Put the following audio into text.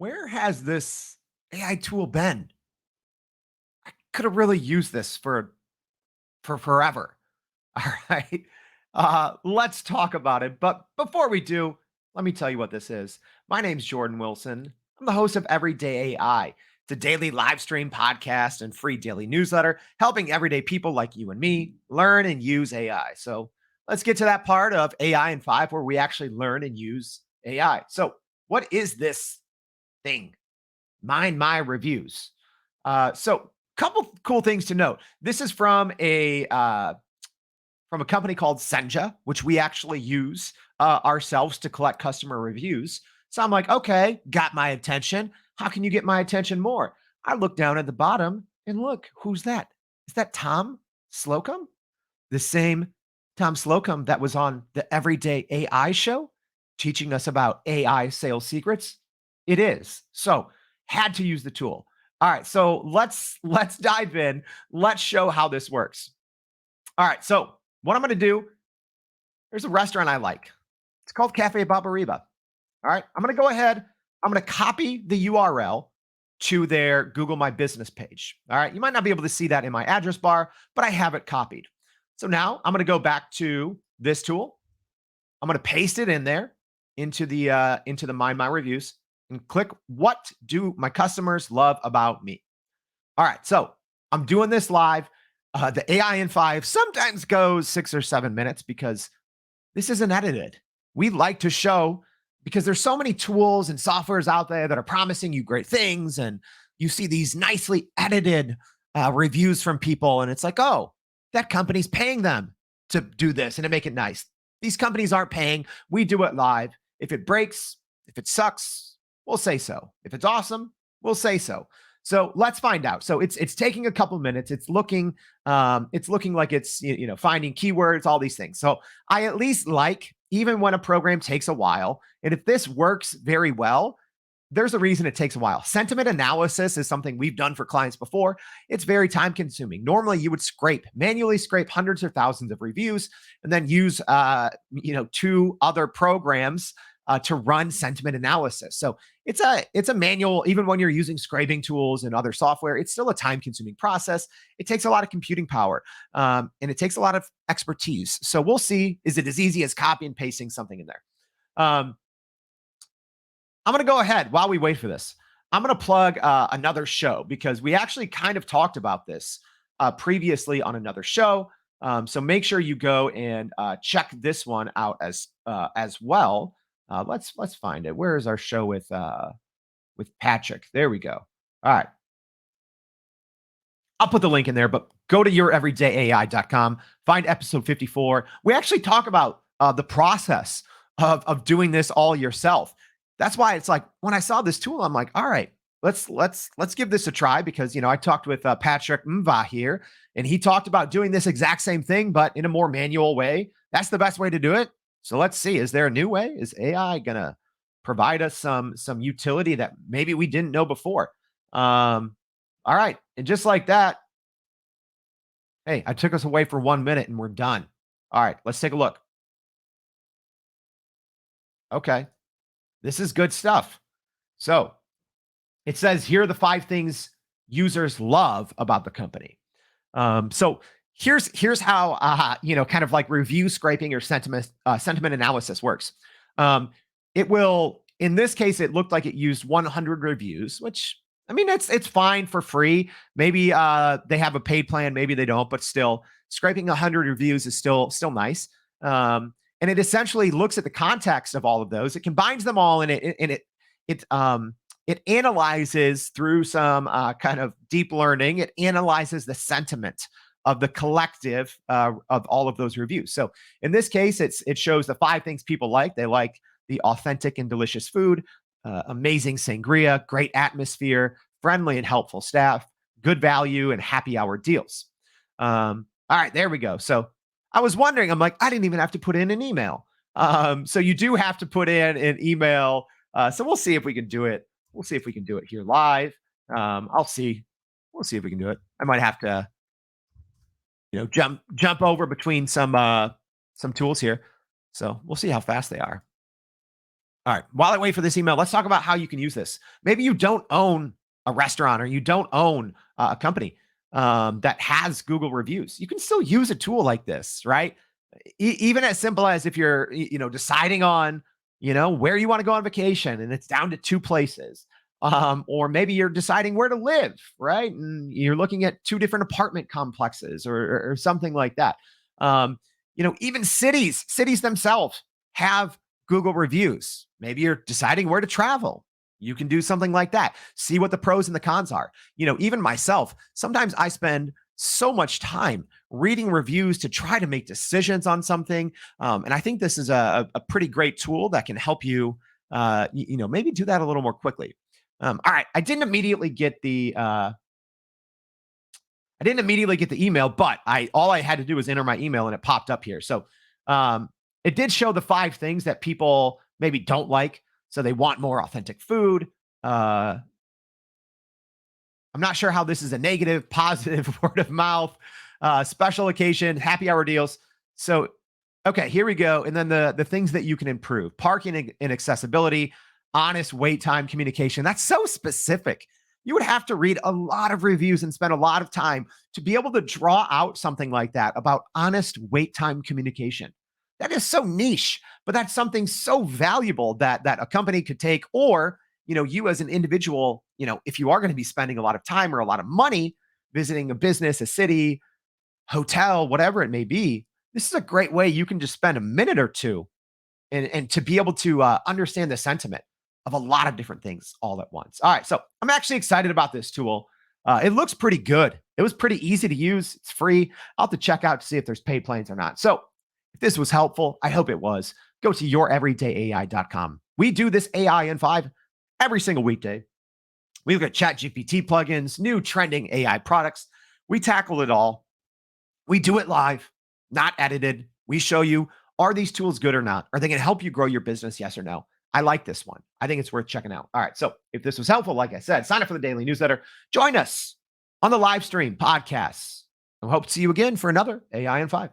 Where has this AI tool been? Could have really used this for forever. All right. Let's talk about it. But before we do, let me tell you what this is. My name's Jordan Wilson. I'm the host of Everyday AI. It's a daily live stream podcast and free daily newsletter helping everyday people like you and me learn and use AI. So let's get to that part of AI in 5 where we actually learn and use AI. So, what is this thing? Mind my reviews. So, couple cool things to note. This is from a company called Senja, which we actually use ourselves to collect customer reviews. So I'm like, okay, got my attention. How can you get my attention more? I look down at the bottom and look, who's that? Is that Tom Slocum? The same Tom Slocum that was on the Everyday AI show teaching us about AI sales secrets? It is. So had to use the tool. All right, so let's dive in. Let's show how this works. All right, so what I'm going to do, there's a restaurant I like. It's called Cafe Babariba. All right, I'm going to go ahead. I'm going to copy the URL to their Google My Business page. All right, you might not be able to see that in my address bar, but I have it copied. So now I'm going to go back to this tool. I'm going to paste it in there into the Mind My Reviews and click what do my customers love about me. All right, so I'm doing this live. The AI in 5 sometimes goes 6 or 7 minutes because this isn't edited. We like to show because there's so many tools and softwares out there that are promising you great things, and you see these nicely edited reviews from people, and it's like, oh, that company's paying them to do this and to make it nice. These companies aren't paying. We do it live. If it breaks, if it sucks, we'll say so. If it's awesome, we'll say so. So let's find out. So it's taking a couple minutes. It's looking like it's finding keywords, all these things. So I at least like even when a program takes a while, and if this works very well, there's a reason it takes a while. Sentiment analysis is something we've done for clients before. It's very time consuming. Normally you would manually scrape hundreds or thousands of reviews and then use 2 other programs to run sentiment analysis. So it's a manual. Even when you're using scraping tools and other software, it's still a time consuming process. It takes a lot of computing power, and it takes a lot of expertise. So we'll see, is it as easy as copy and pasting something in there? I'm going to go ahead while we wait for this. I'm going to plug another show because we actually kind of talked about this previously on another show. So make sure you go and check this one out as well. Let's find it. Where is our show with Patrick? There we go. All right. I'll put the link in there, but go to youreverydayai.com, find episode 54. We actually talk about the process of doing this all yourself. That's why it's like when I saw this tool, I'm like, all right, let's give this a try because I talked with Patrick Mva here, and he talked about doing this exact same thing, but in a more manual way. That's the best way to do it. So let's see, is there a new way? Is AI gonna provide us some utility that maybe we didn't know before? All right, and just like that, hey, I took us away for 1 minute and we're done. All right, let's take a look. Okay, this is good stuff. So it says here are the 5 things users love about the company. So here's how kind of like review scraping or sentiment analysis works. It will, in this case, it looked like it used 100 reviews, which I mean it's fine for free. Maybe they have a paid plan, maybe they don't, but still scraping 100 reviews is still nice. And it essentially looks at the context of all of those. It combines them all, and it analyzes through some kind of deep learning. It analyzes the sentiment of the collective of all of those reviews. So in this case, it shows the 5 things people like. They like the authentic and delicious food, amazing sangria, great atmosphere, friendly and helpful staff, good value, and happy hour deals. All right, there we go. So I was wondering, I'm like, I didn't even have to put in an email. So you do have to put in an email. So we'll see if we can do it. We'll see if we can do it here live. We'll see if we can do it. I might have to, jump over between some tools here. So we'll see how fast they are. All right. While I wait for this email, let's talk about how you can use this. Maybe you don't own a restaurant or you don't own a company that has Google reviews. You can still use a tool like this, right? Even as simple as if you're, deciding on, where you want to go on vacation and it's down to two places. Or maybe you're deciding where to live, right? And you're looking at two different apartment complexes or something like that. Even cities themselves have Google reviews. Maybe you're deciding where to travel. You can do something like that. See what the pros and the cons are. Even myself, sometimes I spend so much time reading reviews to try to make decisions on something. And I think this is a pretty great tool that can help you, maybe do that a little more quickly. All right. I didn't immediately get the email, but all I had to do was enter my email and it popped up here. So um, it did show the 5 things that people maybe don't like. So they want more authentic food. Uh, I'm not sure how this is a negative, positive, word of mouth, special occasion, happy hour deals. So, okay, here we go. And then the things that you can improve: parking and accessibility, honest wait time communication. That's so specific. You would have to read a lot of reviews and spend a lot of time to be able to draw out something like that about honest wait time communication. That is so niche, but that's something so valuable that a company could take, or you as an individual, if you are going to be spending a lot of time or a lot of money visiting a business, a city, hotel, whatever it may be, this is a great way you can just spend a minute or two and to be able to understand the sentiment of a lot of different things all at once. All right, so I'm actually excited about this tool. It looks pretty good. It was pretty easy to use. It's free. I'll have to check out to see if there's paid plans or not. So if this was helpful, I hope it was. Go to youreverydayai.com. We do this AI in 5 every single weekday. We look at ChatGPT plugins, new trending AI products. We tackle it all. We do it live, not edited. We show you, are these tools good or not? Are they going to help you grow your business? Yes or no? I like this one. I think it's worth checking out. All right. So if this was helpful, like I said, sign up for the daily newsletter. Join us on the live stream podcasts. I hope to see you again for another AI in 5.